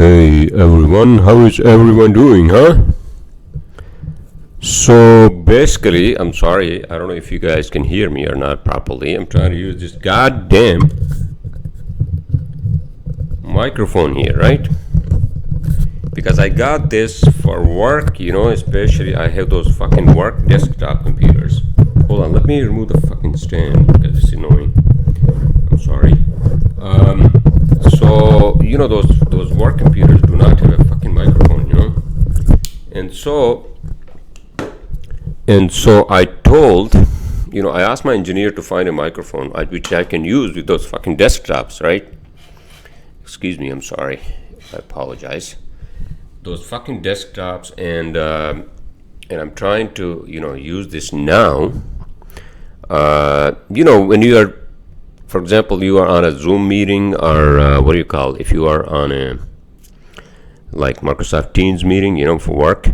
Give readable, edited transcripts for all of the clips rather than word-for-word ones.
Hey everyone, how is everyone doing, huh? So basically, I'm sorry, I don't know if you guys can hear me or not properly. I'm trying to use this goddamn microphone here, right? Because I got this for work, especially I have those fucking work desktop computers. Hold on, let me remove the fucking stand because it's annoying. I'm sorry. So those work computers do not have a fucking microphone, and so I told, I asked my engineer to find a microphone which I can use with those fucking desktops, right? Excuse me, I'm sorry, I apologize. Those fucking desktops, and I'm trying to use this now. When you are, for example, you are on a Zoom meeting, or what do you call it, if you are on a like Microsoft Teams meeting, for work,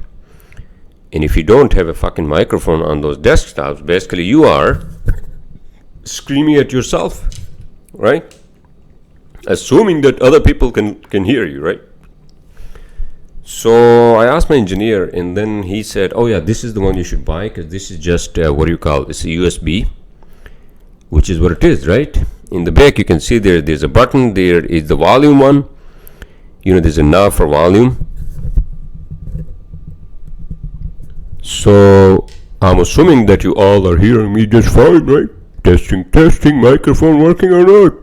and if you don't have a fucking microphone on those desktops, basically you are screaming at yourself, right? Assuming that other people can hear you, right? So I asked my engineer, and then he said, oh yeah, this is the one you should buy, because this is just, it's a USB, which is what it is, right? In the back you can see there's a button, there is the volume one, there's a knob for volume. So I'm assuming that you all are hearing me just fine, right? Testing, microphone working or not?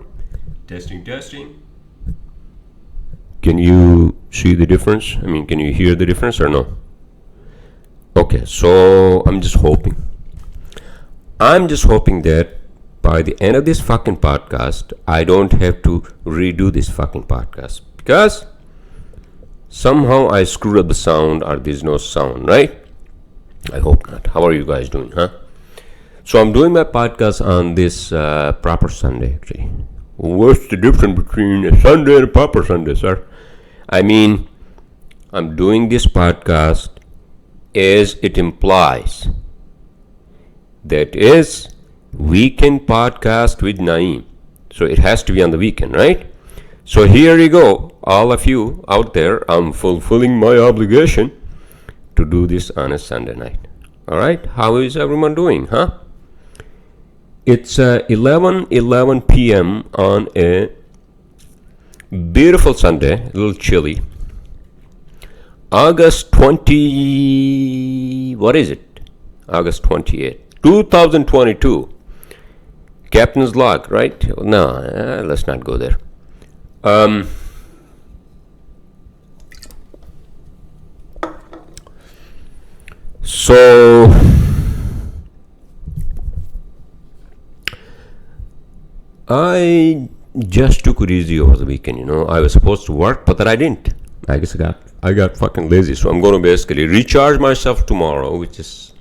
Testing. Can you see the difference? I mean, can you hear the difference or no? Okay, so I'm just hoping that by the end of this fucking podcast, I don't have to redo this fucking podcast, because somehow I screwed up the sound, or there's no sound, right? I hope not. How are you guys doing, huh? So I'm doing my podcast on this proper Sunday, actually. What's the difference between a Sunday and a proper Sunday, sir? I mean, I'm doing this podcast as it implies. That is, weekend podcast with Naeem. So it has to be on the weekend, right? So here you go, all of you out there. I'm fulfilling my obligation to do this on a Sunday night. All right, how is everyone doing, huh? It's 11 p.m. on a beautiful Sunday, a little chilly. August 20, what is it? August 28, 2022. Captain's log, right? No, let's not go there. So I just took it easy over the weekend. I was supposed to work, but that I didn't. I guess I got fucking lazy. So I'm going to basically recharge myself tomorrow, which is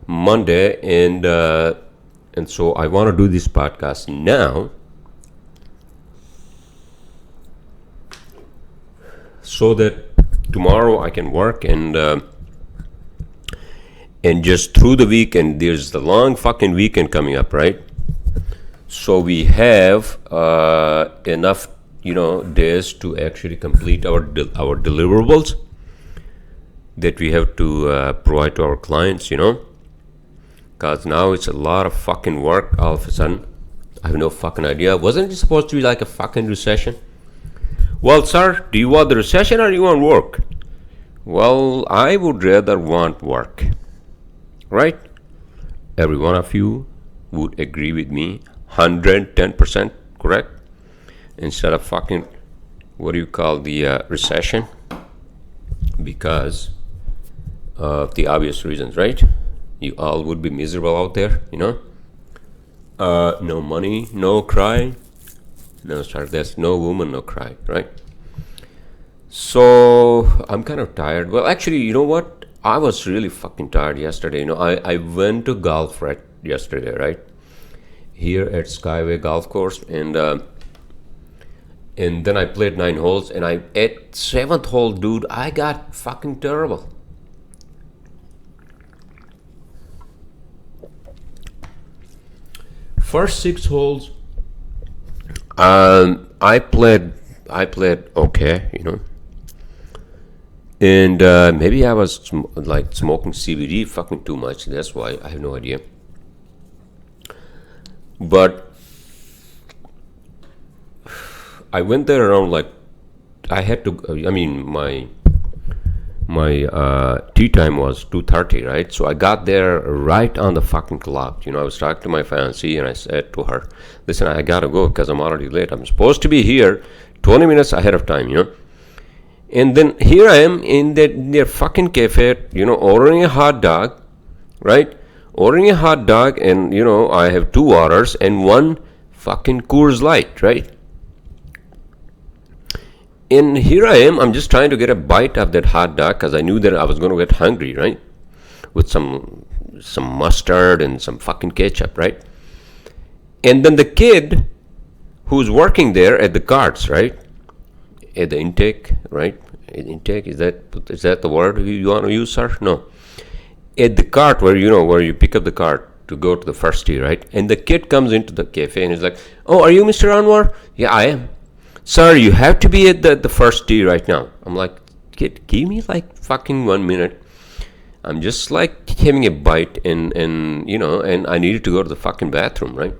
Monday, and so I want to do this podcast now, so that tomorrow I can work and just through the weekend. There's the long fucking weekend coming up, right? So we have enough, days to actually complete our deliverables that we have to provide to our clients, because now it's a lot of fucking work all of a sudden. I have no fucking idea. Wasn't it supposed to be like a fucking recession? Well, sir, do you want the recession or do you want work? Well, I would rather want work, right? Every one of you would agree with me, 110% correct? Instead of fucking, what do you call the recession? Because of the obvious reasons, right? You all would be miserable out there, no money, no cry. No, sir, there's no woman, no cry, right? So I'm kind of tired. Well, actually, you know what? I was really fucking tired yesterday. I went to golf right yesterday, right? Here at Skyway Golf Course, and then I played 9 holes, and at 7th hole, dude, I got fucking terrible. First 6 holes, I played I played okay, and maybe I was smoking CBD fucking too much. That's why. I have no idea. But I went there around I had to. I mean, my tea time was 2:30, right? So I got there right on the fucking clock. I was talking to my fiancée and I said to her, "Listen, I gotta go because I'm already late. I'm supposed to be here 20 minutes ahead of time, And then here I am in their fucking cafe, ordering a hot dog, right? Ordering a hot dog, and I have 2 waters and 1 fucking Coors Light, right? And here I am, I'm just trying to get a bite of that hot dog because I knew that I was going to get hungry, right? With some mustard and some fucking ketchup, right? And then the kid who's working there at the carts, right? At the intake, right? Intake, is that the word you want to use, sir? No. At the cart where you pick up the cart to go to the first tee, right? And the kid comes into the cafe and he's like, "Oh, are you Mr. Anwar?" "Yeah, I am." "Sir, you have to be at the first tee right now." I'm like, "Kid, give me fucking 1 minute. I'm just having a bite and I needed to go to the fucking bathroom, right?"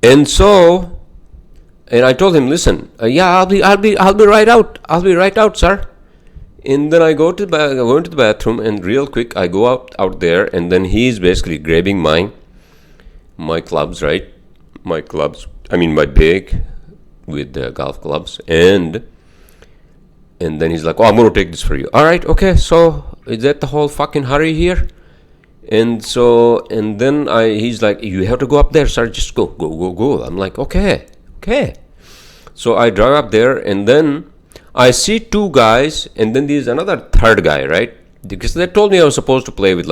And so, and I told him, "Listen, yeah, I'll be right out. I'll be right out, sir." And then I go into the bathroom, and real quick I go out there, and then he's basically grabbing my clubs, right? My clubs. I mean my bag with the golf clubs, and then he's like, "Oh, I'm gonna take this for you." "All right, okay. So is that the whole fucking hurry here?" And then he's like, "You have to go up there, sir. Just go. I'm like, okay. So I drive up there, and then I see 2 guys, and then there's another 3rd guy, right? Because they told me I was supposed to play with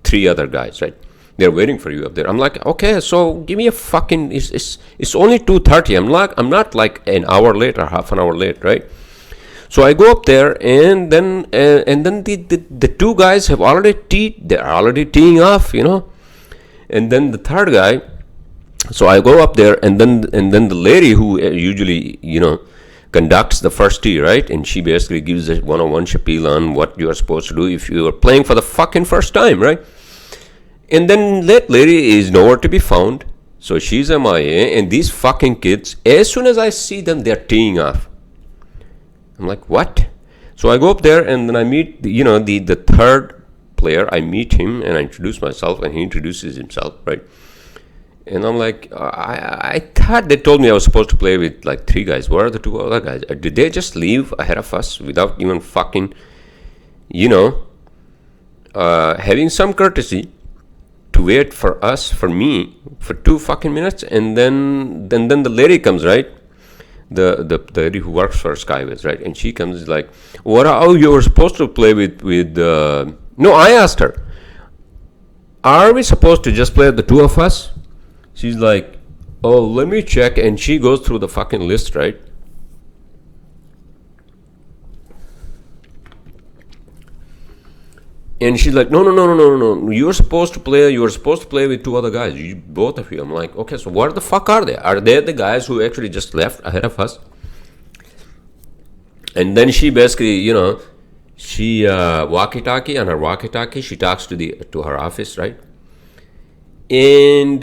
3 other guys, right? They're waiting for you up there. I'm like, okay, so give me a fucking. It's only 2:30. I'm not an hour late or half an hour late, right? So I go up there, and then the 2 guys have already teed. They're already teeing off, And then the 3rd guy. So I go up there, and then the lady who usually conducts the first tee, right? And she basically gives a 101 spiel on what you are supposed to do if you are playing for the fucking first time, right? And then that lady is nowhere to be found. So she's MIA, and these fucking kids, as soon as I see them, they're teeing off. I'm like, what? So I go up there, and then I meet the 3rd player. I meet him, and I introduce myself, and he introduces himself, right? And I'm like, I thought they told me I was supposed to play with 3 guys. Where are the 2 other guys? Did they just leave ahead of us without even fucking, having some courtesy to wait for me, for 2 fucking minutes? And then the lady comes, right? The lady who works for Skyways, right? And she comes like, you were supposed to play with no, I asked her, are we supposed to just play the 2 of us? She's like, "Oh, let me check." And she goes through the fucking list, right? And she's like, no. You were supposed to play with 2 other guys. Both of you. I'm like, okay, so what the fuck are they? Are they the guys who actually just left ahead of us? And then she basically, she walkie-talkie, on her walkie-talkie, she talks to her office, right? And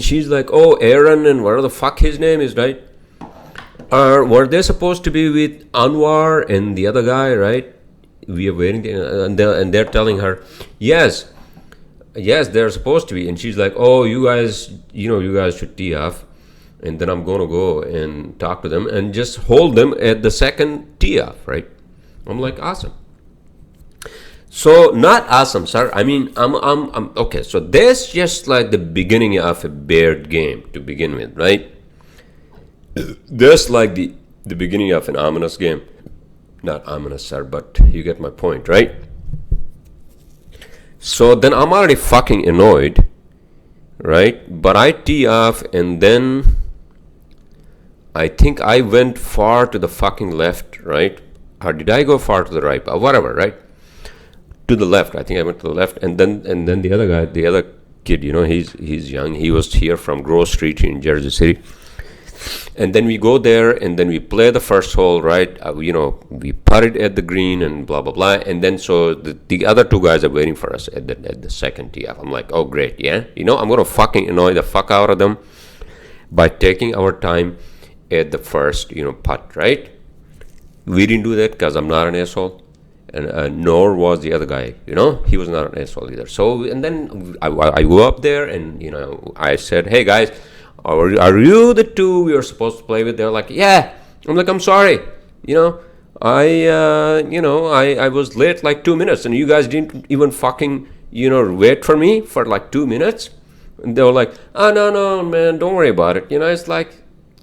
she's like, "Oh, Aaron and whatever the fuck his name is, right? Were they supposed to be with Anwar and the other guy, right? We are waiting," and they're telling her, yes, they're supposed to be. And she's like, "Oh, you guys should tee off, and then I'm going to go and talk to them and just hold them at the second tee off, right?" I'm like, awesome. So not awesome, sir. I mean, I'm okay. So that's just the beginning of a beard game to begin with, right? That's the beginning of an ominous game. Not ominous, sir, but you get my point, right? So then I'm already fucking annoyed, right? But I tee off, and then I think I went far to the fucking left, right? Or did I go far to the right? Whatever, right? To the left. I think I went to the left, and then the other guy, the other kid, he's young. He was here from Grove Street in Jersey City. And then we go there, and then we play the first hole, right? We put it at the green and blah blah blah. And then so the other two guys are waiting for us at the second tee off. I'm like, oh great, yeah. I'm gonna fucking annoy the fuck out of them by taking our time at the first putt, right? We didn't do that because I'm not an asshole, and nor was the other guy. He was not an asshole either. So and then I go up there, and I said, hey guys, are you the two we were supposed to play with? They're like, yeah. I'm like, I'm sorry. I was late like 2 minutes, and you guys didn't even fucking wait for me for like 2 minutes. And they were like, oh no man, don't worry about it. It's like,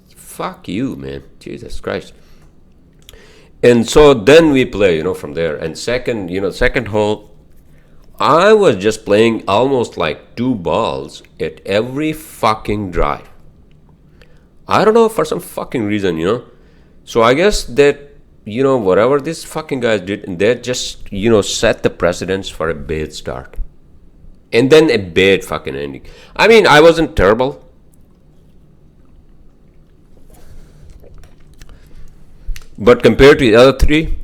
fuck you, man. Jesus Christ. And so then we play, from there. And second hole, I was just playing almost like 2 balls at every fucking drive. I don't know, for some fucking reason, So I guess that, whatever these fucking guys did, they just, set the precedence for a bad start. And then a bad fucking ending. I mean, I wasn't terrible. But compared to the other 3,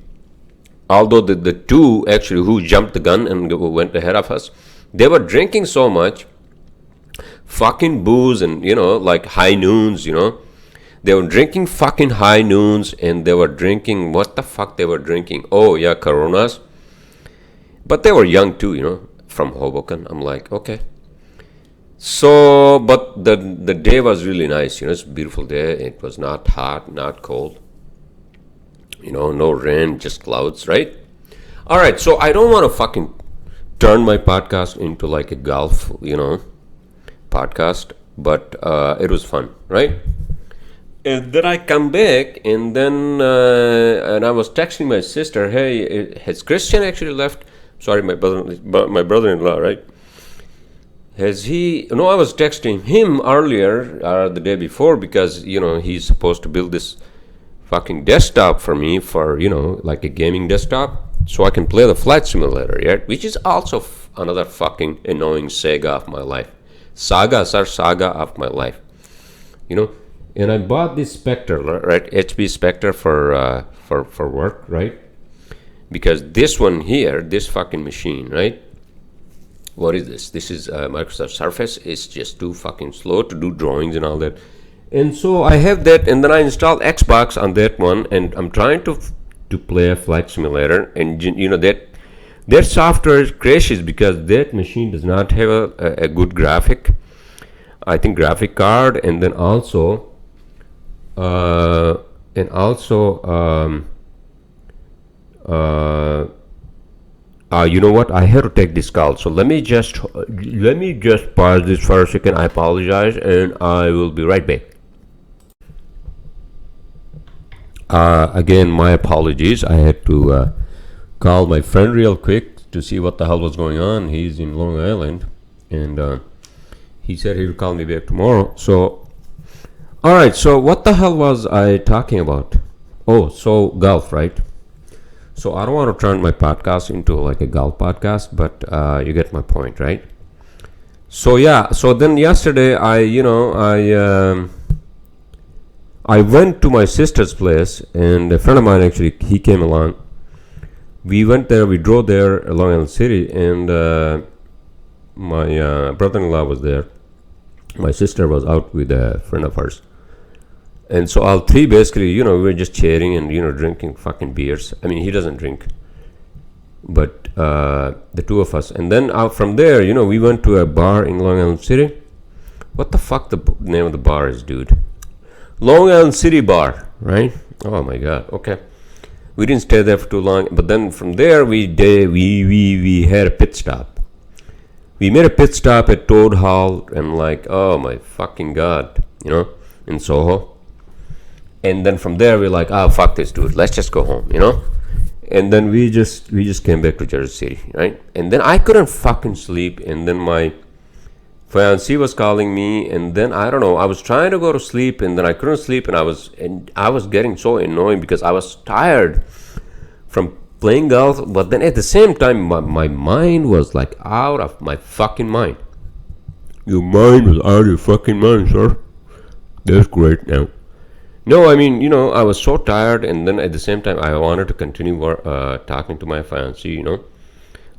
although the 2 actually who jumped the gun and went ahead of us, they were drinking so much fucking booze and like high noons. They were drinking fucking high noons, and they were drinking, what the fuck they were drinking? Oh yeah, Coronas. But they were young too, from Hoboken. I'm like, okay. So but the day was really nice. It's a beautiful day. It was not hot, not cold. No rain, just clouds, right? All right, so I don't want to fucking turn my podcast into like a golf, podcast, but it was fun, right? And then I come back, and then and I was texting my sister, hey, has Christian actually left? Sorry, my brother-in-law, right? Has he? No, I was texting him earlier, the day before, because he's supposed to build this fucking desktop for me for like a gaming desktop, so I can play the flight simulator, right? Which is also another fucking annoying saga of my life. Saga of my life, And I bought this Spectre, right? HP Spectre for work, right? Because this one here, this fucking machine, right? What is this? This is Microsoft Surface. It's just too fucking slow to do drawings and all that. And so I have that, and then I installed Xbox on that one, and I'm trying to play a flight simulator, and that software crashes because that machine does not have a good graphic card, and then also you know what? I have to take this call, so let me just pause this for a second. I apologize, and I will be right back. Again, my apologies. I had to call my friend real quick to see what the hell was going on. He's in Long Island, and he said he would call me back tomorrow. So, all right. So, what the hell was I talking about? Oh, so golf, right? So, I don't want to turn my podcast into like a golf podcast, but you get my point, right? So, yeah. So then yesterday, I went to my sister's place, and a friend of mine actually, he came along. We went there, we drove there along Long City, and my brother-in-law was there. My sister was out with a friend of hers. And so all 3 basically, we were just chatting and, drinking fucking beers. I mean, he doesn't drink, but the 2 of us. And then out from there, we went to a bar in Long Island City. What the fuck the name of the bar is, dude? Long Island City Bar, right? Oh my God. Okay, we didn't stay there for too long, but then from there we had a pit stop. We made a pit stop at Toad Hall, and like, oh my fucking God, in Soho. And then from there we're like, oh fuck this, dude, let's just go home, And then we just came back to Jersey City, right? And then I couldn't fucking sleep, and then my fiancée was calling me, and then I don't know, I was trying to go to sleep, and then I couldn't sleep, and I was getting so annoying because I was tired from playing golf, but then at the same time my mind was like out of my fucking mind. Your mind was out of your fucking mind, sir. That's great now. No, I mean, I was so tired, and then at the same time, I wanted to continue talking to my fiancée.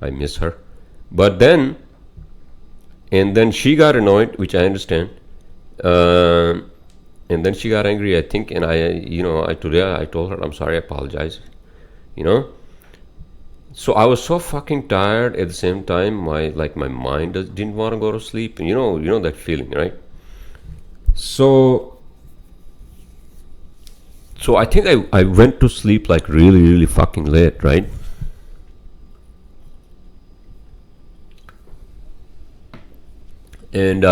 I miss her. But then, and then she got annoyed, which I understand. And then she got angry, I think, and I told her, I'm sorry, I apologize. You know? So I was so fucking tired at the same time, my mind didn't want to go to sleep. And you know that feeling, right? So I think I went to sleep like really, really fucking late, right? And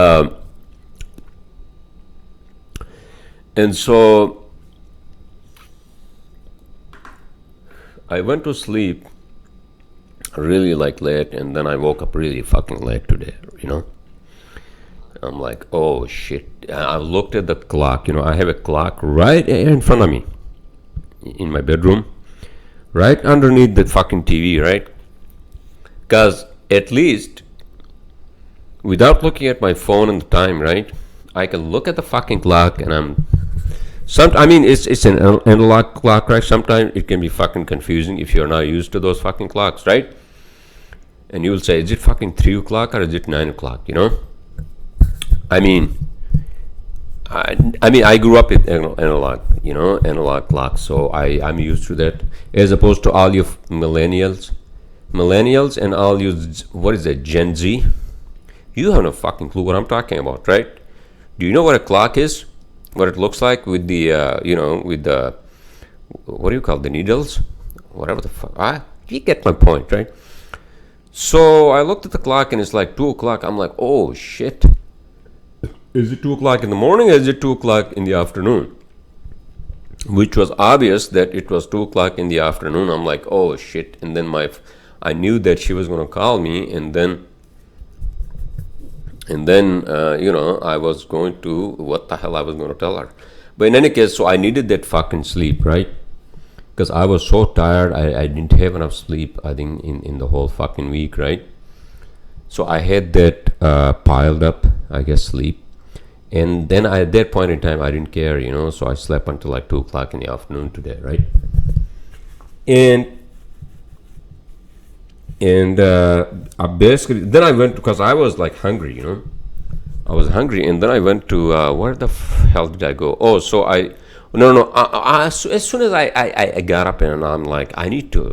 so I went to sleep really like late, and then I woke up really fucking late today. I'm like, oh shit. I looked at the clock. I have a clock right in front of me in my bedroom, right underneath the fucking TV, right? Because at least without looking at my phone and the time, right, I can look at the fucking clock, and it's an analog clock, right? Sometimes it can be fucking confusing if you're not used to those fucking clocks, right? And you will say, is it fucking 3 o'clock or is it 9 o'clock, I mean, I grew up with analog clocks, so I'm used to that, as opposed to all you millennials, and all you, what is that, Gen Z? You have no fucking clue what I'm talking about, right? Do you know what a clock is? What it looks like with the, with the, what do you call the needles? Whatever the fuck. You get my point, right? So I looked at the clock and it's like 2 o'clock. I'm like, oh shit. Is it 2 o'clock in the morning or is it 2 o'clock in the afternoon? Which was obvious that it was 2 o'clock in the afternoon. I'm like, oh shit. And then I knew that she was going to call me, and then I was going to, what the hell I was going to tell her. But in any case, so I needed that fucking sleep, right? Because I was so tired. I didn't have enough sleep, I think, in the whole fucking week, right? So I had that piled up, I guess, sleep. And then at that point in time, I didn't care, so I slept until like 2 o'clock in the afternoon today, right? And I basically, then I went, because I was like hungry, I was hungry, and then I went to, where the hell did I go? Oh, so as soon as I got up, and I'm like, I need to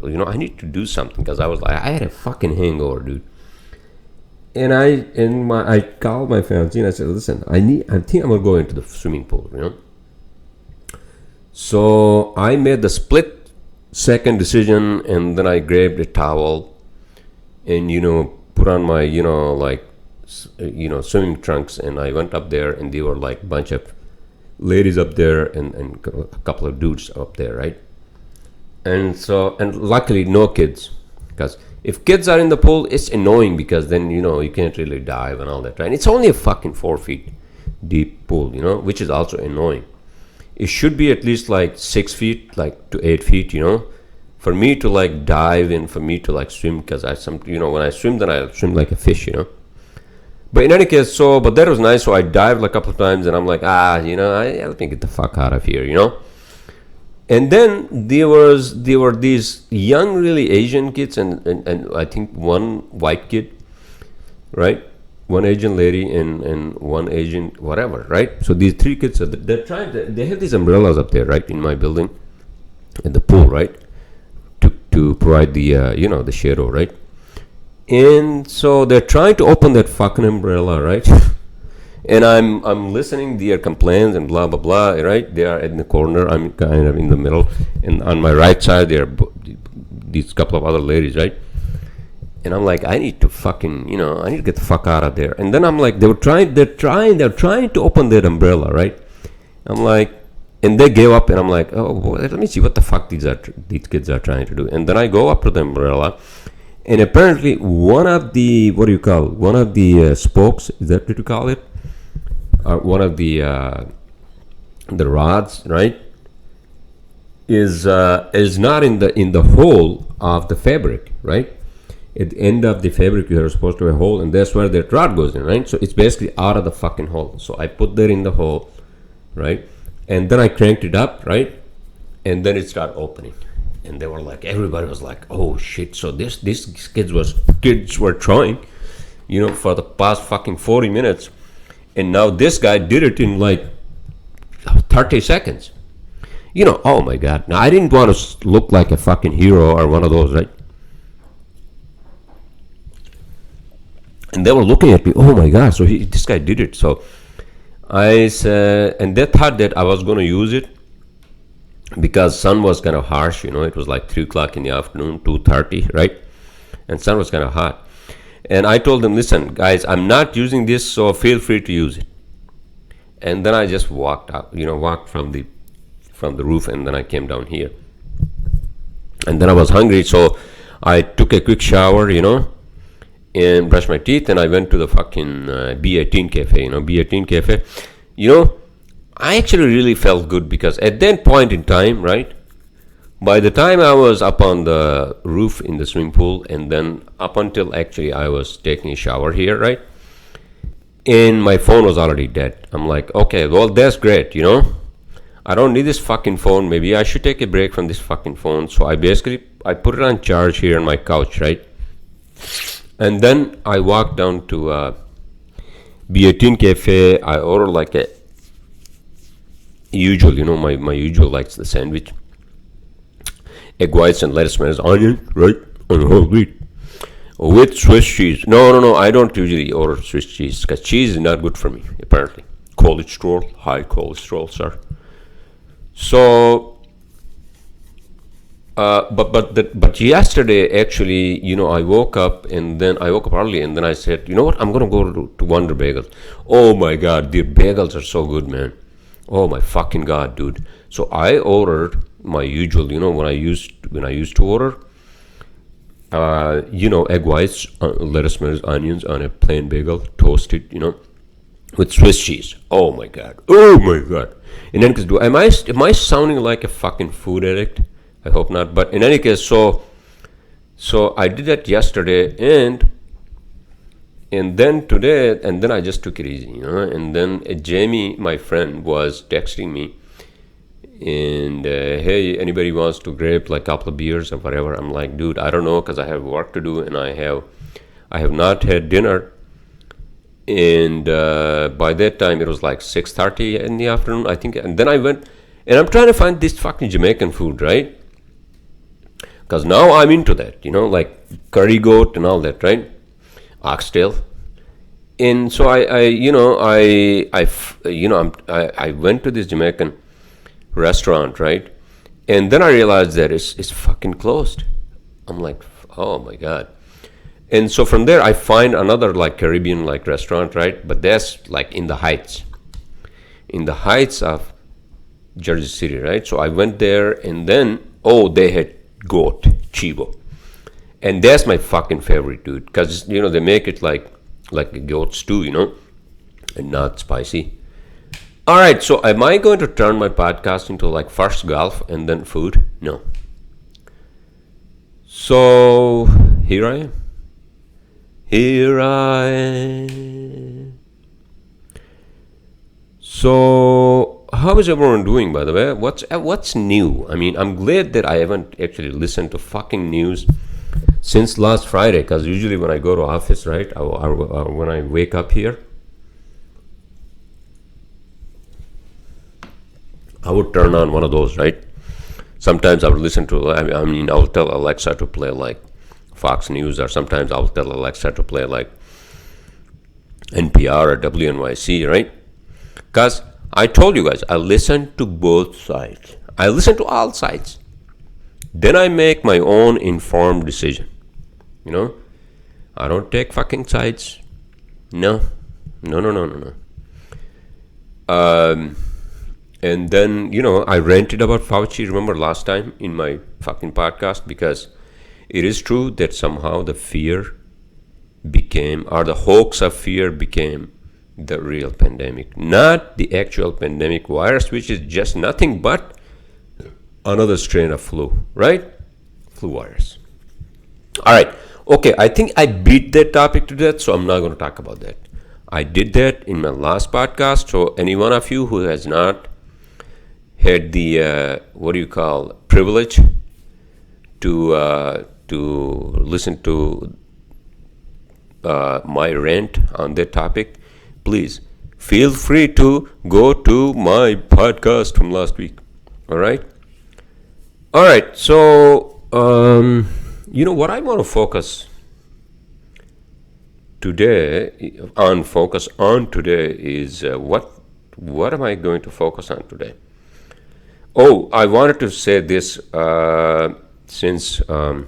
do something, because I was like, I had a fucking hangover, dude. And I called my fiancée and I said, listen, I think I'm gonna go into the swimming pool, So I made the split second decision, and then I grabbed a towel and put on my swimming trunks, and I went up there, and there were like a bunch of ladies up there and a couple of dudes up there, right? And luckily no kids, because if kids are in the pool, it's annoying, because then you can't really dive and all that, right? And it's only a fucking 4 feet deep pool, which is also annoying. It should be at least like 6 feet, like to 8 feet, for me to like dive and for me to like swim, because when I swim, then I swim like a fish, But in any case, but that was nice. So I dived a couple of times, and I'm like, let me get the fuck out of here, And then there were these young, really Asian kids, and I think one white kid, right? One Asian lady and one Asian whatever, right? So these 3 kids, they have these umbrellas up there, right, in my building, in the pool, right, to provide the the shadow, right? And so they're trying to open that fucking umbrella, right? And I'm listening their complaints and blah blah blah, right? They are in the corner, I'm kind of in the middle, and on my right side there are these couple of other ladies, right? And I'm like, I need to fucking, I need to get the fuck out of there. And then I'm like, they're trying to open that umbrella, right? I'm like, and they gave up, and I'm like, oh boy, let me see what the fuck these kids are trying to do. And then I go up to the umbrella, and apparently one of the spokes, is that what you call it? One of the rods, right, is not in the hole of the fabric, right? At the end of the fabric, you are supposed to have a hole, and that's where that rod goes in, right? So it's basically out of the fucking hole. So I put that in the hole, right? And then I cranked it up, right? And then it started opening. And they were like, everybody was like, oh shit. So these kids were trying, for the past fucking 40 minutes. And now this guy did it in like 30 seconds. Oh my God. Now I didn't want to look like a fucking hero or one of those, right? And they were looking at me, oh my God, so this guy did it. So I said, and they thought that I was going to use it because sun was kind of harsh, it was like 3 o'clock in the afternoon, 2:30, right? And sun was kind of hot. And I told them, listen, guys, I'm not using this, so feel free to use it. And then I just walked out, walked from the roof, and then I came down here. And then I was hungry, so I took a quick shower, and brushed my teeth, and I went to the fucking B18 cafe, B18 cafe. I actually really felt good because at that point in time, right, by the time I was up on the roof in the swimming pool, and then up until actually I was taking a shower here, right, and my phone was already dead. I'm like, okay, well, that's great, I don't need this fucking phone. Maybe I should take a break from this fucking phone. So I put it on charge here on my couch, right? And then I walked down to B18 cafe. I ordered like a usual, my usual, like the sandwich, egg whites and lettuce, mayonnaise, onion, right, on whole wheat, with Swiss cheese. No, I don't usually order Swiss cheese because cheese is not good for me, apparently. Cholesterol, high cholesterol, sir. So, but yesterday actually, I woke up early, and then I said, you know what, I'm gonna go to Wonder Bagels. Oh my God, their bagels are so good, man. Oh my fucking God, dude. So I ordered my usual, when I used to order, egg whites, lettuce, mayonnaise, onions on a plain bagel, toasted, with Swiss cheese. Oh my God. And then, am I sounding like a fucking food addict? I hope not. But in any case, so I did that yesterday, and then today, and then I just took it easy, And then Jamie, my friend, was texting me, and hey, anybody wants to grab like a couple of beers or whatever? I'm like, dude, I don't know, because I have work to do, and I have not had dinner. And by that time it was like 6:30 in the afternoon, I think. And then I went, and I'm trying to find this fucking Jamaican food, right? Because now I'm into that, like curry goat and all that, right? Oxtail. And so I went to this Jamaican restaurant, right? And then I realized that it's fucking closed. I'm like, oh my God. And so from there I find another like Caribbean like restaurant, right? But that's like in the heights of Jersey City, right? So I went there, and then they had goat, chivo, and that's my fucking favorite, dude, because they make it like a goat stew, and not spicy. All right, so am I going to turn my podcast into like first golf and then food? No. So here I am. So how is everyone doing, by the way? What's new? I mean, I'm glad that I haven't actually listened to fucking news since last Friday, because usually when I go to office, right, when I wake up here, I would turn on one of those, right? Sometimes I would listen to, I mean, I will tell Alexa to play like Fox News, or sometimes I'll tell Alexa to play like NPR or WNYC, right? Because I told you guys, I listen to both sides. I listen to all sides. Then I make my own informed decision. I don't take fucking sides. No. And then, I ranted about Fauci, remember last time in my fucking podcast, because it is true that somehow the fear became, or the hoax of fear became the real pandemic, not the actual pandemic virus, which is just nothing but another strain of flu, right? Flu virus. All right. Okay, I think I beat that topic to death, so I'm not going to talk about that. I did that in my last podcast, so any one of you who has not had the privilege to listen to my rant on that topic, please feel free to go to my podcast from last week. All right. So what I want to focus on today is what am I going to focus on today? Oh, I wanted to say this since I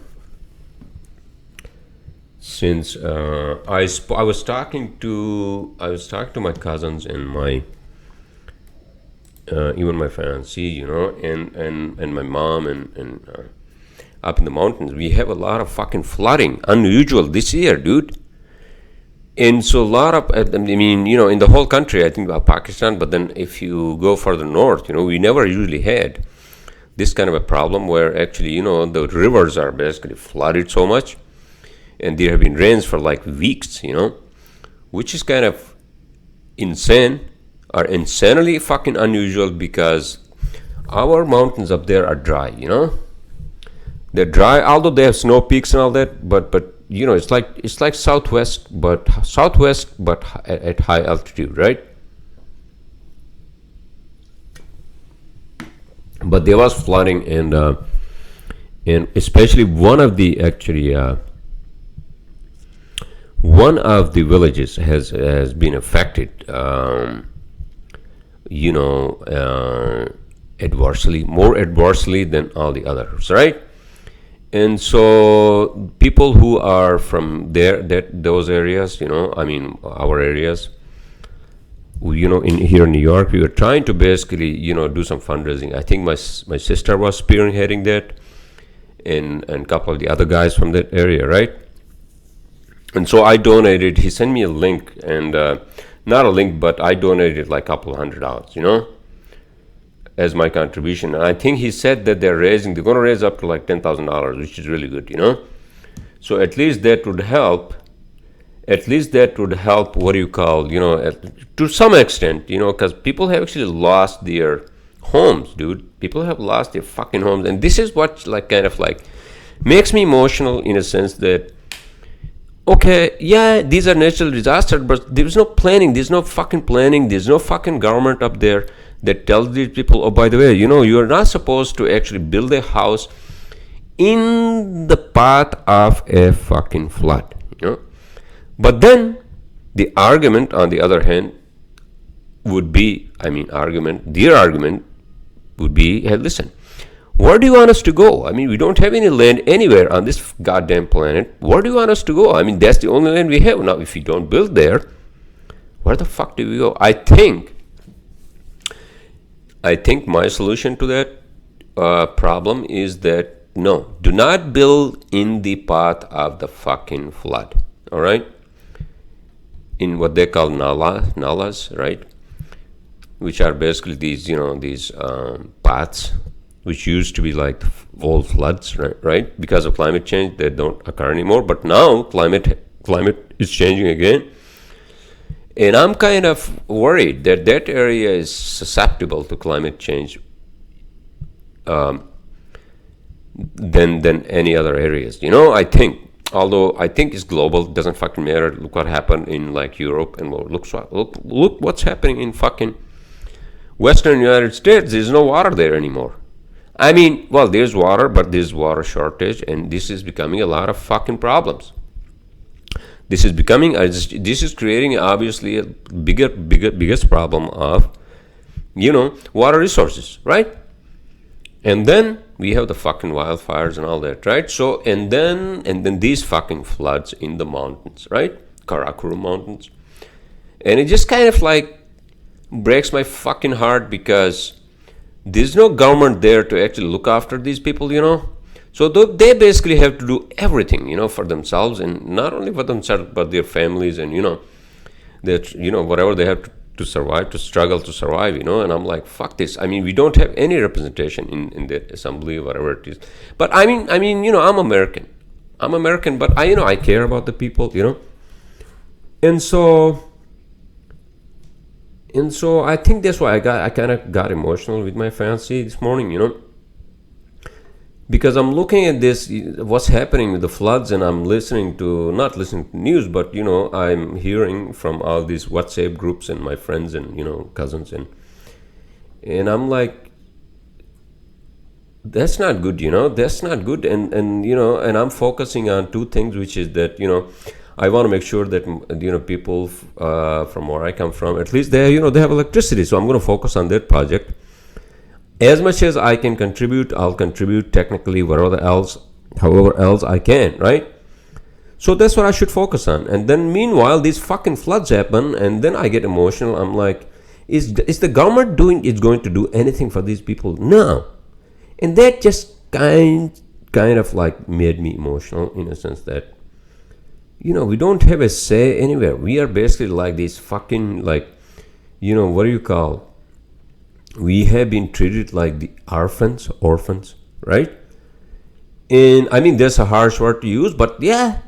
was talking to my cousins and my even my fiancée, and my mom and up in the mountains, we have a lot of fucking flooding, unusual this year, dude. And so a lot of, in the whole country, I think about Pakistan, but then if you go further north, we never usually had this kind of a problem where actually, the rivers are basically flooded so much, and there have been rains for like weeks, which is kind of insane, or insanely fucking unusual, because our mountains up there are dry, They're dry, although they have snow peaks and all that, but it's like southwest, but at high altitude, right? But there was flooding, and especially one of the villages has been affected, more adversely than all the others, right? And so people who are from those areas, our areas, here in New York, we were trying to basically, do some fundraising. I think my sister was spearheading that, and a couple of the other guys from that area, right? And so I donated. He sent me a link, and not a link, but I donated like a couple of $100, as my contribution. And I think he said that they're going to raise up to like $10,000, which is really good, So at least that would help. To some extent, because people have actually lost their homes, dude. People have lost their fucking homes. And this is what makes me emotional, in a sense that, okay, yeah, these are natural disasters, but there's no planning. There's no fucking planning. There's no fucking government up there that tells these people, oh, by the way, you're not supposed to actually build a house in the path of a fucking flood, But then the argument, on the other hand, would be, their argument would be, hey, listen, where do you want us to go? We don't have any land anywhere on this goddamn planet. Where do you want us to go? That's the only land we have. Now, if we don't build there, where the fuck do we go? I think my solution to that problem is that, no, do not build in the path of the fucking flood, all right? In what they call nalas, right? Which are basically these paths, which used to be like old floods, right? Because of climate change, they don't occur anymore. But now climate is changing again. And I'm kind of worried that area is susceptible to climate change than any other areas. I think, although I think it's global, it doesn't fucking matter. Look what happened in like Europe, and look what's happening in fucking Western United States. There's no water there anymore. There's water, but there's water shortage, and this is becoming a lot of fucking problems. This is creating obviously a biggest problem of, water resources, right? And then we have the fucking wildfires and all that, right? So, and then these fucking floods in the mountains, right? Karakoram Mountains. And it just kind of like breaks my fucking heart, because there's no government there to actually look after these people, So they basically have to do everything, for themselves, and not only for themselves, but their families, and, that, whatever they have to struggle to survive, And I'm like, fuck this. We don't have any representation in the assembly, whatever it is. But I'm American. But I care about the people, And so And so I think that's why I kind of got emotional with my fiancée this morning, because I'm looking at this, what's happening with the floods, and I'm not listening to news, but I'm hearing from all these WhatsApp groups and my friends and cousins, and I'm like, that's not good, that's not good, and I'm focusing on two things, which is that I want to make sure that people from where I come from, at least they have electricity, so I'm going to focus on that project. As much as I can contribute, I'll contribute technically however else I can, right? So that's what I should focus on. And then meanwhile, these fucking floods happen, and then I get emotional. I'm like, is the government going to do anything for these people? No. And that just kind of like made me emotional in a sense that, we don't have a say anywhere. We are basically like these fucking, like, what do you call? We have been treated like the orphans, right? And I mean, that's a harsh word to use, but yeah,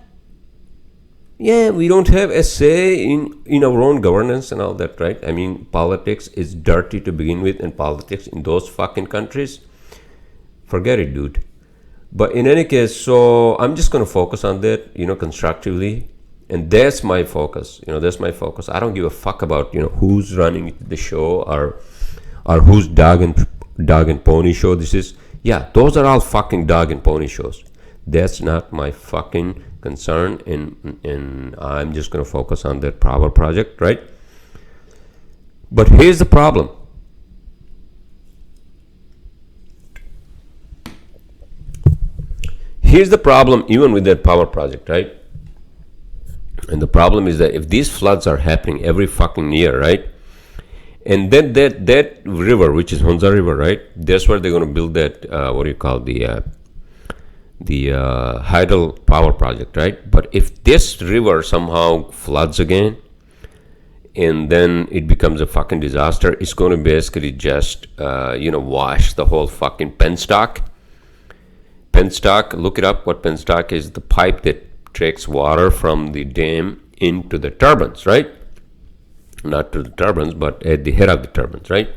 we don't have a say in our own governance and all that, right? I mean, politics is dirty to begin with, and politics in those fucking countries, forget it, dude. But in any case, so I'm just going to focus on that, constructively. And that's my focus. I don't give a fuck about, who's running the show or whose dog and pony show this is. Yeah, those are all fucking dog and pony shows. That's not my fucking concern, and I'm just going to focus on that power project, right? But here's the problem. Here's the problem even with that power project, right? And the problem is that if these floods are happening every fucking year, right? And then that river, which is Hunza River, right? That's where they're going to build that, the hydel power project, right? But if this river somehow floods again, and then it becomes a fucking disaster, it's going to basically just, wash the whole fucking penstock. Penstock, look it up, what penstock is. The pipe that takes water from the dam into the turbines, right? Not to the turbines, but at the head of the turbines, right?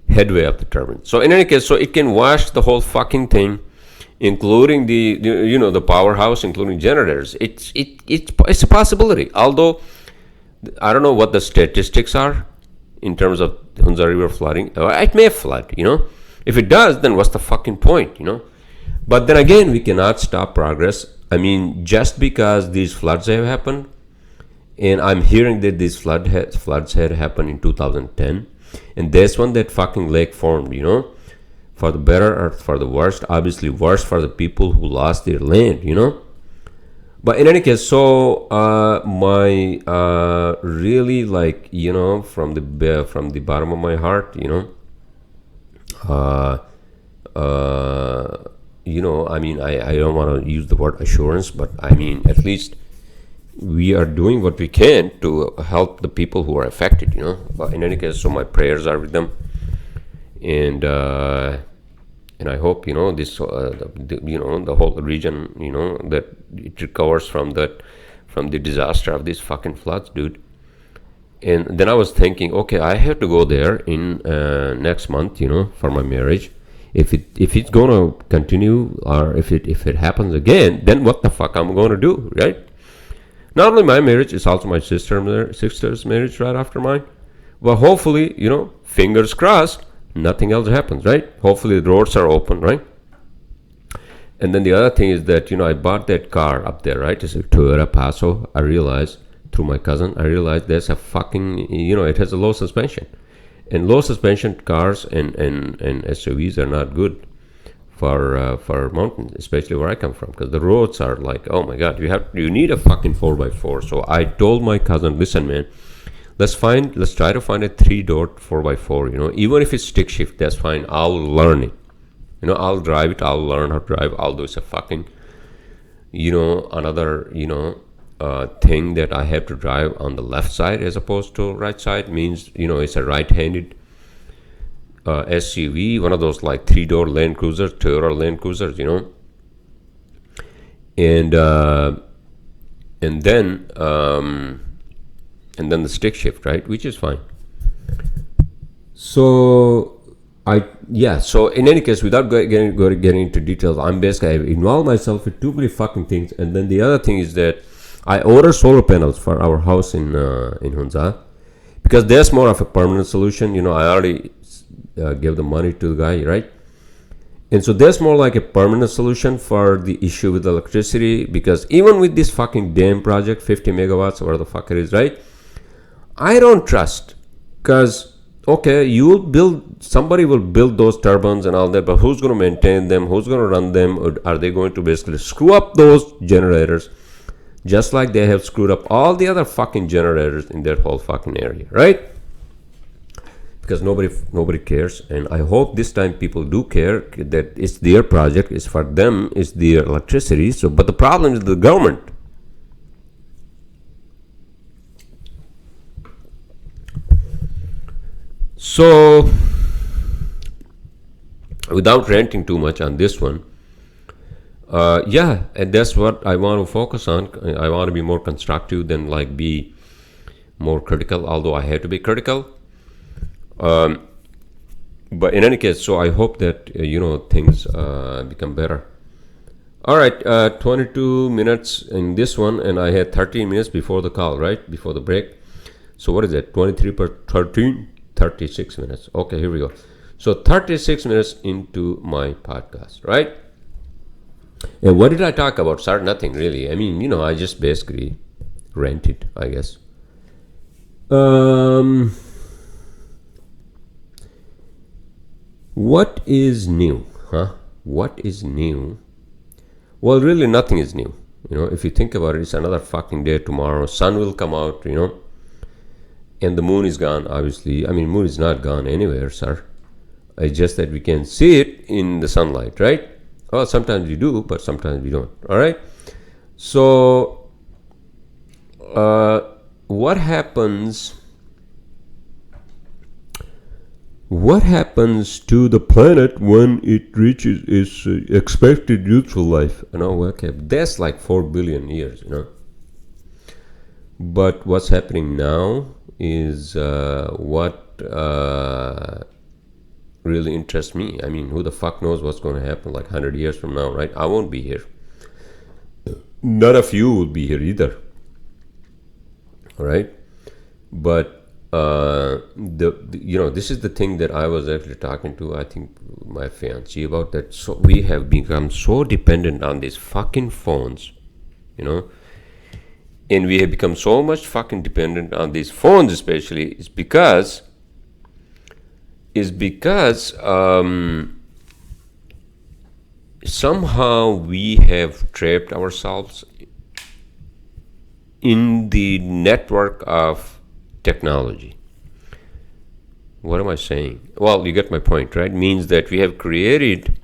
Headway of the turbines. So in any case, so it can wash the whole fucking thing, including the powerhouse, including generators. It's a possibility. Although I don't know what the statistics are in terms of Hunza River flooding. It may flood, If it does, then what's the fucking point, But then again, we cannot stop progress. I mean, just because these floods have happened, and I'm hearing that these floods had happened in 2010, and that's when that fucking lake formed, for the better or for the worst. Obviously worse for the people who lost their land, But in any case, so my really, like, from the bottom of my heart, I mean, I don't want to use the word assurance, but I mean, at least we are doing what we can to help the people who are affected, But in any case, so my prayers are with them, and I hope this the whole region, that it recovers from the disaster of these fucking floods, dude. And then I was thinking, okay, I have to go there in next month, for my marriage. If it's gonna continue, or if it happens again, then what the fuck I'm gonna do, right? Not only my marriage, it's also my sister's marriage right after mine. But hopefully, fingers crossed, nothing else happens, right? Hopefully the roads are open, right? And then the other thing is that, I bought that car up there, right? It's a Toyota Passo. I realized through my cousin, there's a fucking, it has a low suspension. And low suspension cars and SUVs are not good for mountains, especially where I come from, because the roads are like, oh my god, you need a fucking 4x4. So I told my cousin, listen, man, let's try to find a 3-door 4x4. Even if it's stick shift, that's fine. I'll learn it. I'll drive it. I'll learn how to drive. Although it's a fucking, another, thing that I have to drive on the left side as opposed to right side, means it's a right-handed SUV, one of those like 3-door Land Cruisers, Toyota Land Cruisers, and then the stick shift, right, which is fine. So so in any case, without getting into details, I've involved myself with too many fucking things. And then the other thing is that I ordered solar panels for our house in Hunza, because that's more of a permanent solution. I already gave the money to the guy, right? And so that's more like a permanent solution for the issue with electricity, because even with this fucking damn project, 50 megawatts, or whatever the fuck it is, right? I don't trust, because okay, somebody will build those turbines and all that, but who's going to maintain them? Who's going to run them? Or are they going to basically screw up those generators, just like they have screwed up all the other fucking generators in their whole fucking area, right? Because nobody cares, and I hope this time people do care that it's their project, it's for them, it's their electricity. So, but the problem is the government. So, without ranting too much on this one, and that's what I want to focus on. I want to be more constructive than be more critical, although I have to be critical. But in any case, so I hope that things become better. All right, 22 minutes in this one, and I had 13 minutes before the call, right? Before the break. So what is it? 23 per 13? 36 minutes. Okay, here we go. So 36 minutes into my podcast, right? And what did I talk about? Sorry, nothing really. I mean, I just basically ranted, I guess. What is new, huh? What is new? Well, really nothing is new. If you think about it, it's another fucking day tomorrow. Sun will come out, and the moon is gone, obviously. I mean, moon is not gone anywhere, sir. It's just that we can see it in the sunlight, right? Well, sometimes we do, but sometimes we don't. All right? So, what happens to the planet when it reaches its expected useful life? Okay, that's like 4 billion years, But what's happening now is what really interests me. I mean, who the fuck knows what's going to happen 100 years from now, right? I won't be here. None of you will be here either. All right? But this is the thing that I was actually talking to, I think, my fiancée about, that. So we have become so dependent on these fucking phones, and we have become so much fucking dependent on these phones, especially, is because somehow we have trapped ourselves in the network of technology. What am I saying? Well, you get my point, right? Means that we have created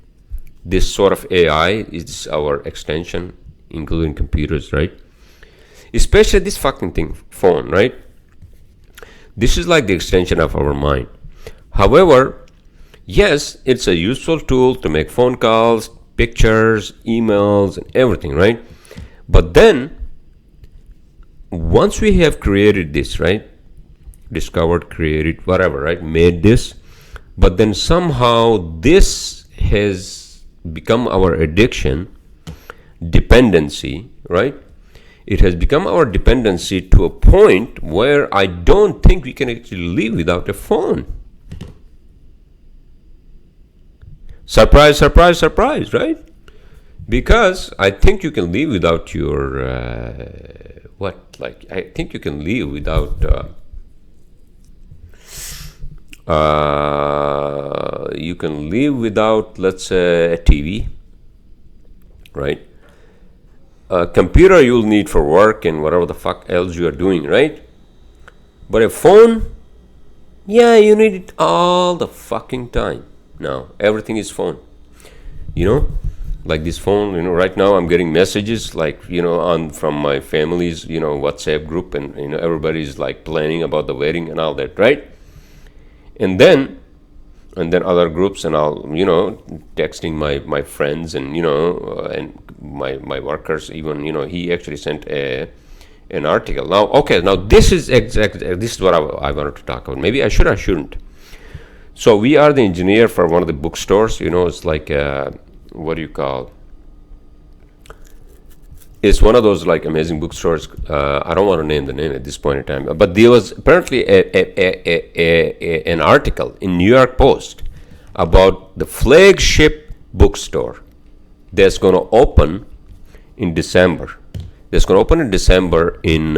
this sort of AI, is our extension, including computers, right? Especially this fucking thing, phone, right? This is like the extension of our mind. However, yes, it's a useful tool to make phone calls, pictures, emails, and everything, right? But then, once we have created this, right? Discovered, created, whatever, right? Made this. But then somehow this has become our addiction, dependency, right? It has become our dependency to a point where I don't think we can actually live without a phone. Surprise, surprise, surprise, right? Because I think you can live without your, I think you can live without, you can live without, let's say, a TV, right? A computer you'll need for work and whatever the fuck else you are doing, right? But a phone, yeah, you need it all the fucking time. Now, everything is phone. Like this phone, right now I'm getting messages from my family's, WhatsApp group, and, everybody's planning about the wedding and all that, right? And then other groups, and I'll, texting my friends and, and my workers, even, he actually sent an article. Now, okay, now this is what I wanted to talk about. Maybe I should, I shouldn't. So we are the engineer for one of the bookstores. It's like what do you call? It's one of those like amazing bookstores. I don't want to name the name at this point in time, but there was apparently an article in New York Post about the flagship bookstore that's going to open in December. That's going to open in December in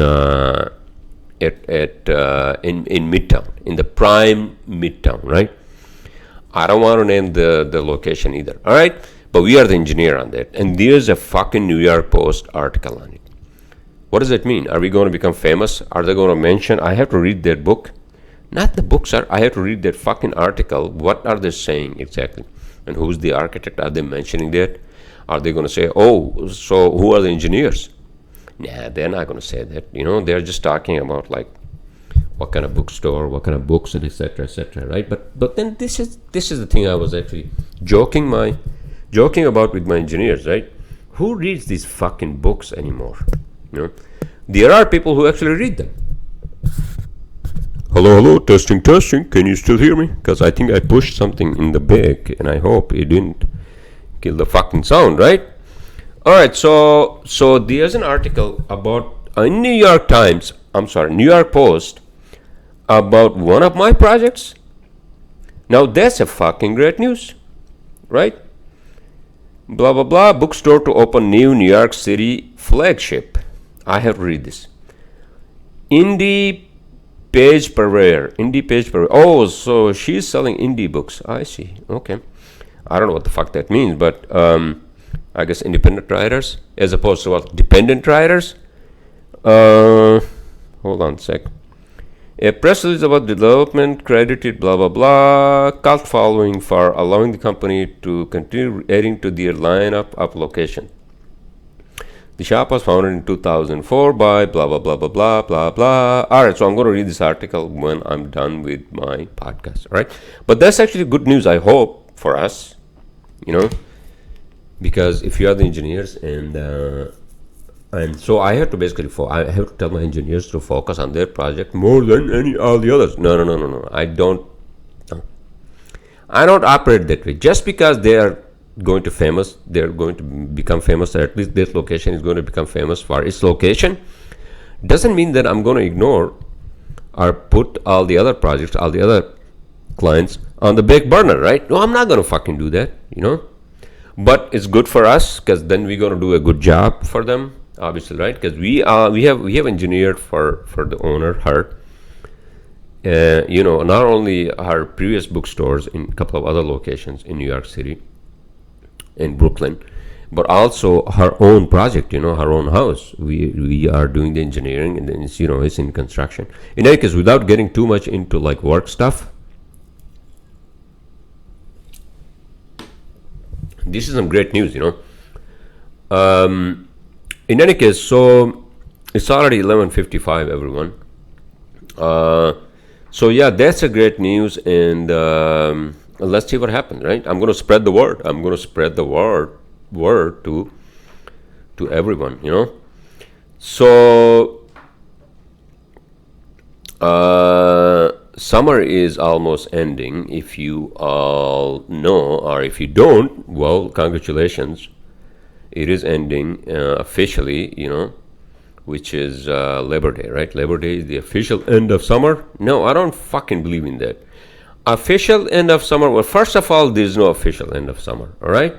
Midtown, in the prime Midtown, right? I don't want to name the location either. All right. But we are the engineer on that. And there's a fucking New York Post article on it. What does that mean? Are we going to become famous? Are they going to mention? I have to read their book. Not the books. I have to read that fucking article. What are they saying exactly? And who's the architect? Are they mentioning that? Are they going to say, oh, so who are the engineers? Nah, they're not going to say that. They're just talking about like what kind of bookstore, what kind of books, and etc., right? But then this is the thing I was actually joking about with my engineers, right? Who reads these fucking books anymore? There are people who actually read them. Hello, testing. Can you still hear me? Because I think I pushed something in the back, and I hope it didn't kill the fucking sound, right? All right, so there's an article about in New York Post about one of my projects. Now that's a fucking great news, right? Blah blah blah. Bookstore to open new New York City flagship. I have to read this. Indie page purveyor. Oh, so she's selling indie books. I see. Okay. I don't know what the fuck that means, but I guess independent writers as opposed to dependent writers. Hold on a sec. A press release about development credited blah blah blah cult following for allowing the company to continue adding to their lineup of locations. The shop was founded in 2004 by blah blah blah blah blah blah blah. All right, so I'm going to read this article when I'm done with my podcast. All right, but that's actually good news. I hope for us, because if you are the engineers and so I have to basically I have to tell my engineers to focus on their project more than all the others. No. I don't operate that way. Just because they are going to become famous, or at least this location is going to become famous for its location, doesn't mean that I'm going to ignore or put all the other projects, all the other clients on the back burner, right? No, I'm not going to fucking do that, But it's good for us because then we're going to do a good job for them. Obviously, right? Because we have engineered for the owner her, not only her previous bookstores in a couple of other locations in New York City, in Brooklyn, but also her own project. Her own house. We are doing the engineering, and then it's in construction. In any case, without getting too much into like work stuff, this is some great news. In any case, so it's already 11:55, everyone. So yeah, that's a great news, and let's see what happens, right? I'm going to spread the word. I'm going to spread the word to everyone, So summer is almost ending. If you all know, or if you don't, well, congratulations. It is ending officially, which is Labor Day, right? Labor Day is the official end of summer. No, I don't fucking believe in that. Official end of summer. Well, first of all, there's no official end of summer, all right?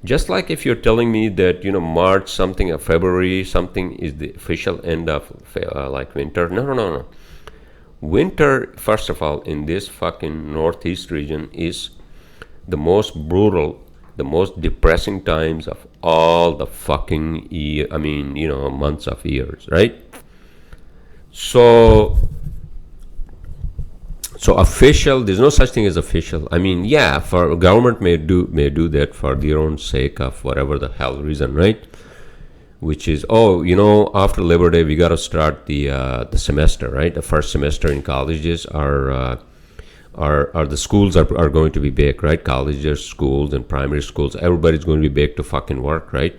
Just like if you're telling me that, March something or February something is the official end of like winter. No. Winter, first of all, in this fucking Northeast region is the most brutal, the most depressing times of all the fucking year, months of years, right? So official, there's no such thing as official. For government may do that for their own sake of whatever the hell reason, right? Which is, after Labor Day we got to start the semester, right? The first semester in colleges are the schools are going to be back, right? Colleges, schools, and primary schools, everybody's going to be back to fucking work, right?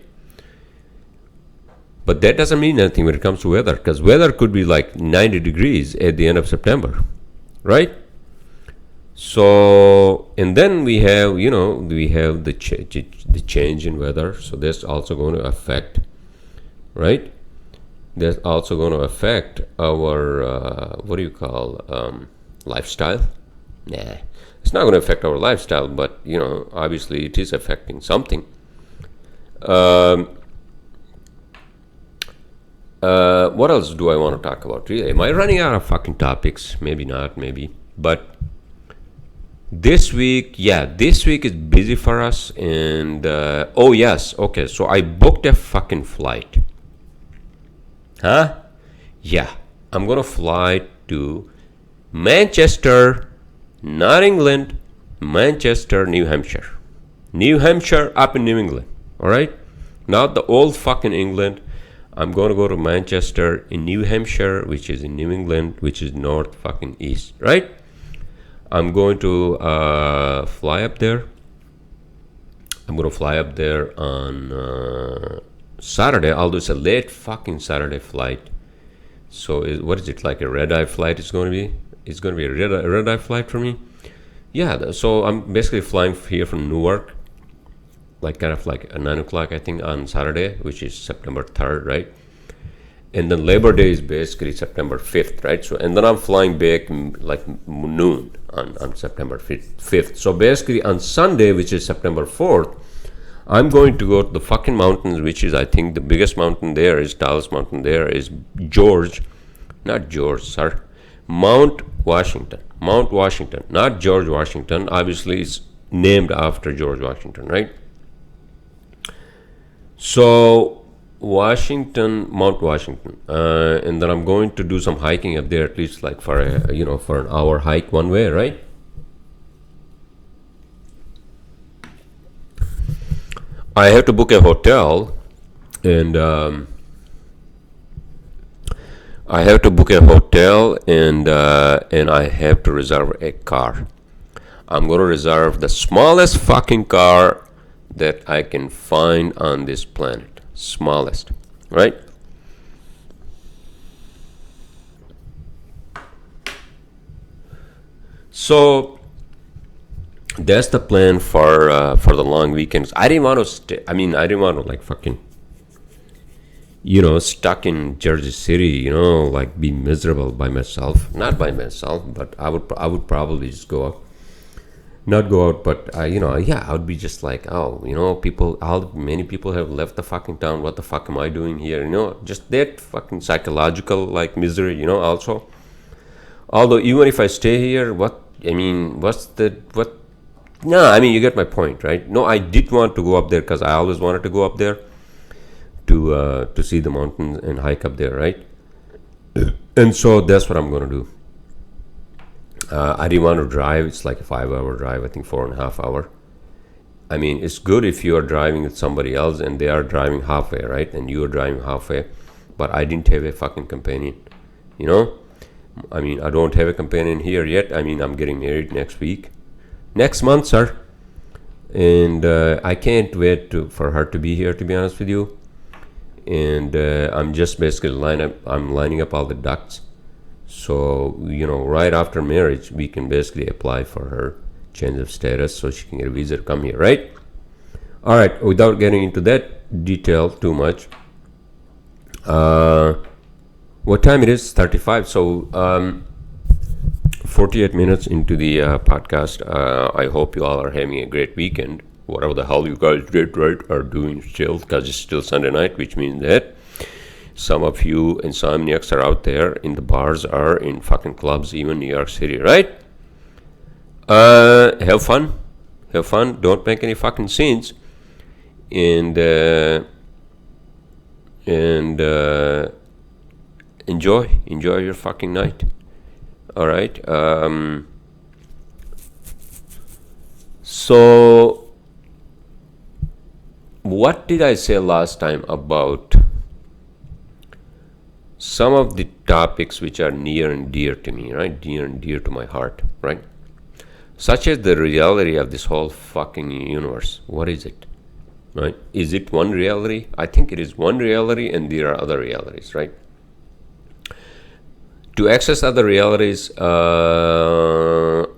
But that doesn't mean anything when it comes to weather, because weather could be like 90 degrees at the end of September, right? So, and then we have, the change in weather. So that's also going to affect, right? That's also going to affect our lifestyle. Nah, it's not going to affect our lifestyle, but obviously it is affecting something. What else do I want to talk about? Really, am I running out of fucking topics? Maybe not, maybe. But this week is busy for us. And oh yes, okay. So I booked a fucking flight. Huh? Yeah, I'm gonna fly to Manchester, not England, Manchester, New Hampshire. New Hampshire up in New England. All right, not the old fucking England. I'm going to go to Manchester in New Hampshire, which is in New England, which is north fucking east, right? I'm going to fly up there. I'm going to fly up there on Saturday, although it's a late fucking Saturday flight. So what is it, like a red-eye flight? It's going to be a red-eye flight for me. Yeah, so I'm basically flying here from Newark, like kind of like at 9 o'clock, I think, on Saturday, which is September 3rd, right? And then Labor Day is basically September 5th, right? So, and then I'm flying back like noon on September 5th. So basically on Sunday, which is September 4th, I'm going to go to the fucking mountains, which is, I think, the biggest mountain there is, tallest mountain there is Mount Washington. Mount Washington, not George Washington. Obviously, it's named after George Washington, right? So Mount Washington, and then I'm going to do some hiking up there, at least like for an hour hike one way, right? I have to book a hotel, and I have to reserve a car. I'm going to reserve the smallest fucking car that I can find on this planet. Smallest, right? So that's the plan for the long weekends. I didn't want to stay. I didn't want to like fucking, stuck in Jersey City, like be miserable by myself. Not by myself, but I would probably just go out. Not go out, but I would be just like, many people have left the fucking town. What the fuck am I doing here? Just that fucking psychological like misery, also. Although even if I stay here, No, you get my point, right? No, I did want to go up there because I always wanted to go up there to see the mountains and hike up there, right? And so that's what I'm going to do. I didn't want to drive. It's like a 5-hour drive, I think 4.5 hours. It's good if you are driving with somebody else and they are driving halfway, right? And you are driving halfway. But I didn't have a fucking companion, I don't have a companion here yet. I'm getting married next month, sir. And I can't wait for her to be here, to be honest with you. And I'm just basically lining up all the ducks. So, right after marriage, we can basically apply for her change of status so she can get a visa to come here, right? All right, without getting into that detail too much, what time it is? 35. So, 48 minutes into the podcast. I hope you all are having a great weekend. Whatever the hell you guys did, right, are doing still, because it's still Sunday night, which means that some of you insomniacs are out there in the bars or in fucking clubs, even New York City, right? Have fun. Don't make any fucking scenes. And enjoy your fucking night. All right. So, what did I say last time about some of the topics which are near and dear to me, right? Near and dear to my heart, right? Such as the reality of this whole fucking universe. What is it, right? Is it one reality? I think it is one reality, and there are other realities, right? To access other realities,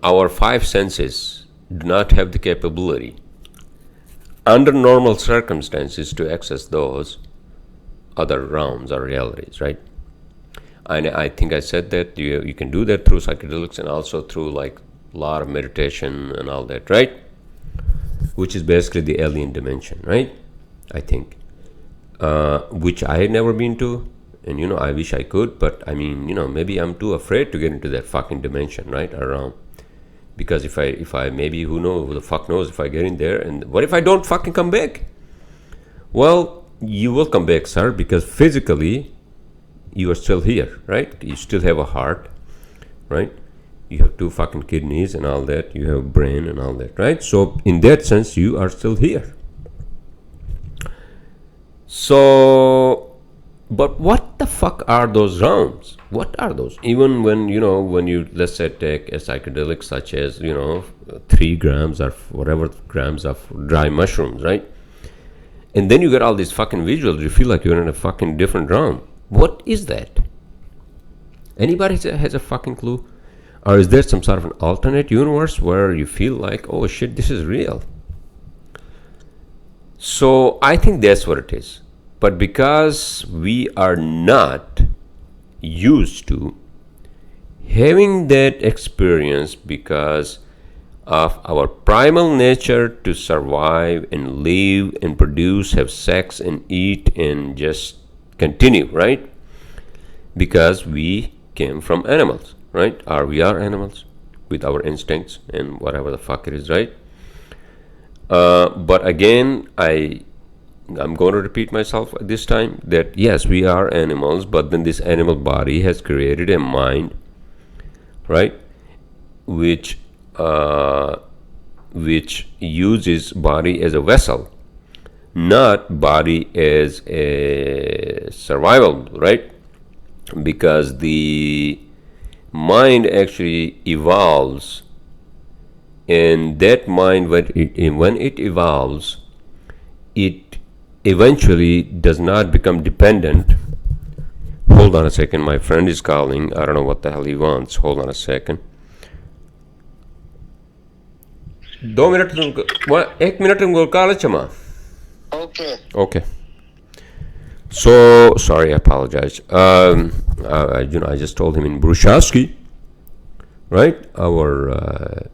our five senses do not have the capability under normal circumstances to access those other realms or realities, right? And I think I said that you can do that through psychedelics and also through like a lot of meditation and all that, right? Which is basically the alien dimension, right? I think, which I had never been to, and I wish I could, but I mean, maybe I'm too afraid to get into that fucking dimension, right? Around, because if I maybe who the fuck knows if I get in there, and what if I don't fucking come back? Well, you will come back, sir, because physically you are still here, right? You still have a heart, right? You have 2 fucking kidneys and all that. You have a brain and all that, right? So in that sense, you are still here. So, but what the fuck are those realms? What are those? Even when you let's say take a psychedelic such as 3 grams or whatever grams of dry mushrooms, right? And then you get all these fucking visuals. You feel like you're in a fucking different realm. What is that? Anybody has a fucking clue? Or is there some sort of an alternate universe where you feel like, oh shit, this is real? So I think that's what it is. But because we are not used to having that experience because of our primal nature to survive and live and produce, have sex and eat and just continue, right? Because we came from animals, right? Or we are animals with our instincts and whatever the fuck it is, right? But again, I'm going to repeat myself this time that yes, we are animals, but then this animal body has created a mind, right? Which uses body as a vessel, not body as a survival, right? Because the mind actually evolves, and that mind, when it evolves, it eventually does not become dependent. Hold on a second, my friend is calling. I don't know what the hell he wants. Hold on a second. 2 minute तुमको 1 minute तुमको call चमा. Okay. So sorry, I apologize. I just told him in Brushowski, right? Our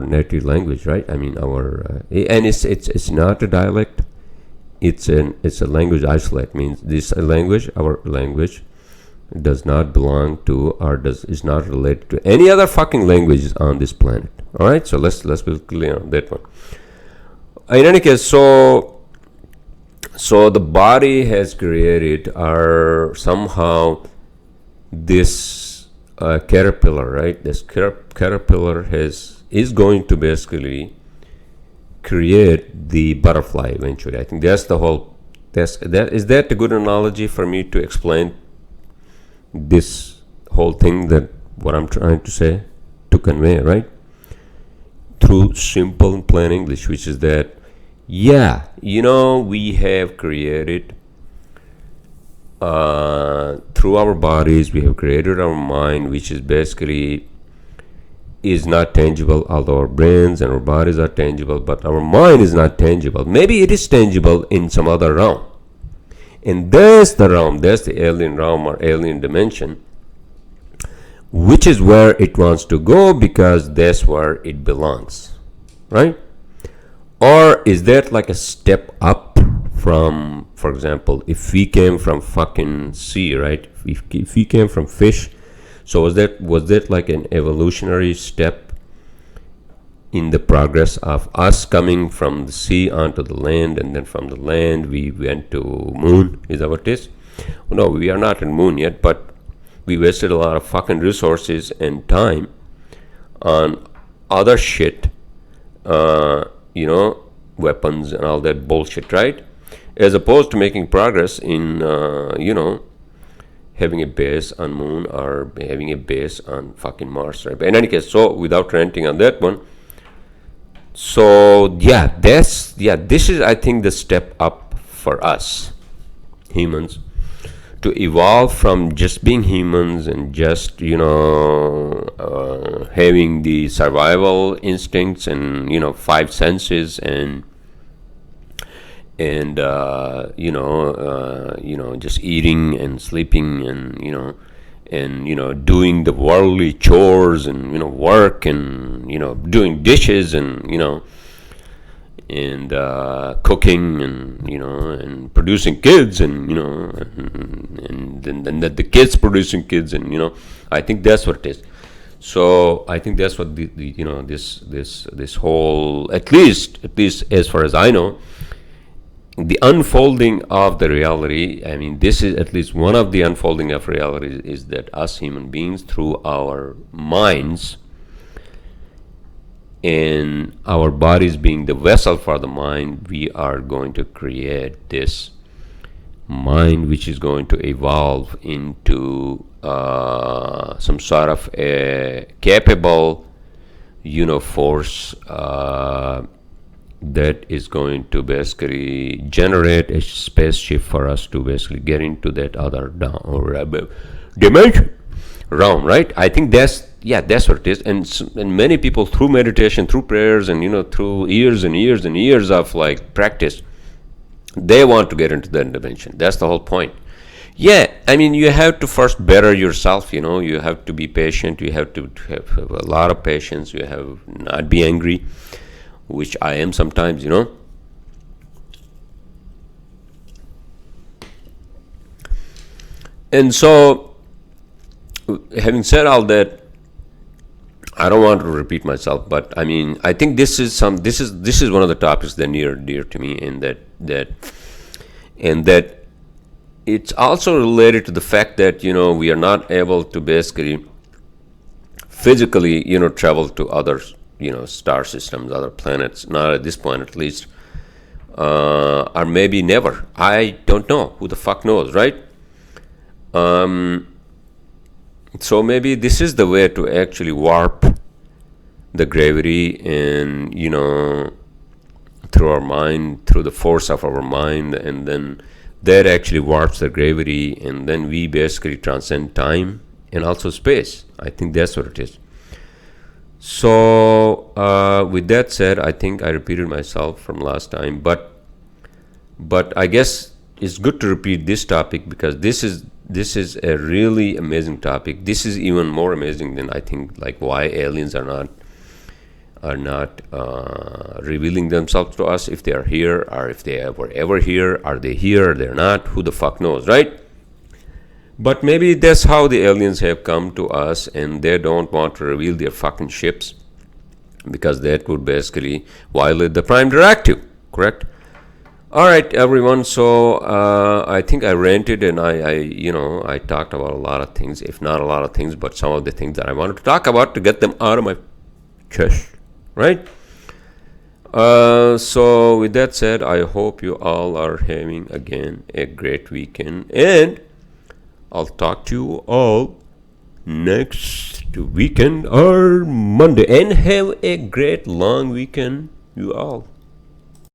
native language, right? I mean and it's not a dialect. It's a language isolate. Means this language, our language, does not belong to or is not related to any other fucking languages on this planet. All right, so let's be clear on that one. In any case, so the body has created or somehow this caterpillar, right? This caterpillar is going to basically create the butterfly eventually. I think that's the whole. Is that a good analogy for me to explain this whole thing, that what I'm trying to say, to convey, right? Through simple and plain English, which is that, yeah, we have created through our bodies, we have created our mind, which is basically is not tangible, although our brains and our bodies are tangible, but our mind is not tangible. Maybe it is tangible in some other realm. And that's the realm, that's the alien realm or alien dimension, which is where it wants to go because that's where it belongs, right? Or is that like a step up from, for example, if we came from fucking sea, right? If we came from fish, so was that like an evolutionary step in the progress of us coming from the sea onto the land, and then from the land we went to moon? Is that what it is? Well, no, we are not in moon yet, but we wasted a lot of fucking resources and time on other shit, weapons and all that bullshit, right? As opposed to making progress in, having a base on moon or having a base on fucking Mars, right? But in any case, so without ranting on that one, so this is, I think, the step up for us humans to evolve from just being humans and just having the survival instincts and five senses and just eating and sleeping and doing the worldly chores and work and doing dishes and and cooking and and producing kids and then the kids producing kids and I think that's what it is. So I think that's what the this whole, at least as far as I know, the unfolding of the reality. I mean, this is at least one of the unfolding of reality, is that us human beings, through our minds and our bodies being the vessel for the mind, we are going to create this mind which is going to evolve into some sort of a capable force that is going to basically generate a spaceship for us to basically get into that other down or dimension realm, right? I think that's what it is. And many people, through meditation, through prayers, and through years and years and years of like practice, they want to get into that dimension. That's the whole point. Yeah, I mean, you have to first better yourself. You have to be patient. You have to have a lot of patience. You have not be angry, which I am sometimes. And so, having said all that, I don't want to repeat myself, but I mean, I think this is one of the topics that near dear to me, and that it's also related to the fact that we are not able to basically physically travel to other star systems, other planets, not at this point at least, or maybe never. I don't know. Who the fuck knows, right? So maybe this is the way to actually warp the gravity and through our mind, through the force of our mind, and then that actually warps the gravity, and then we basically transcend time and also space. I think that's what it is. So with that said, I think I repeated myself from last time, but I guess it's good to repeat this topic, because this is a really amazing topic. This is even more amazing than, I think, like why aliens are not revealing themselves to us, if they are here, or if they were ever here. Are they here? Or they're not? Who the fuck knows, right? But maybe that's how the aliens have come to us, and they don't want to reveal their fucking ships, because that would basically violate the Prime Directive, correct? All right, everyone. So I think I ranted, and I talked about a lot of things, if not a lot of things, but some of the things that I wanted to talk about to get them out of my chest, right? So with that said, I hope you all are having again a great weekend, and I'll talk to you all next weekend or Monday, and have a great long weekend, you all.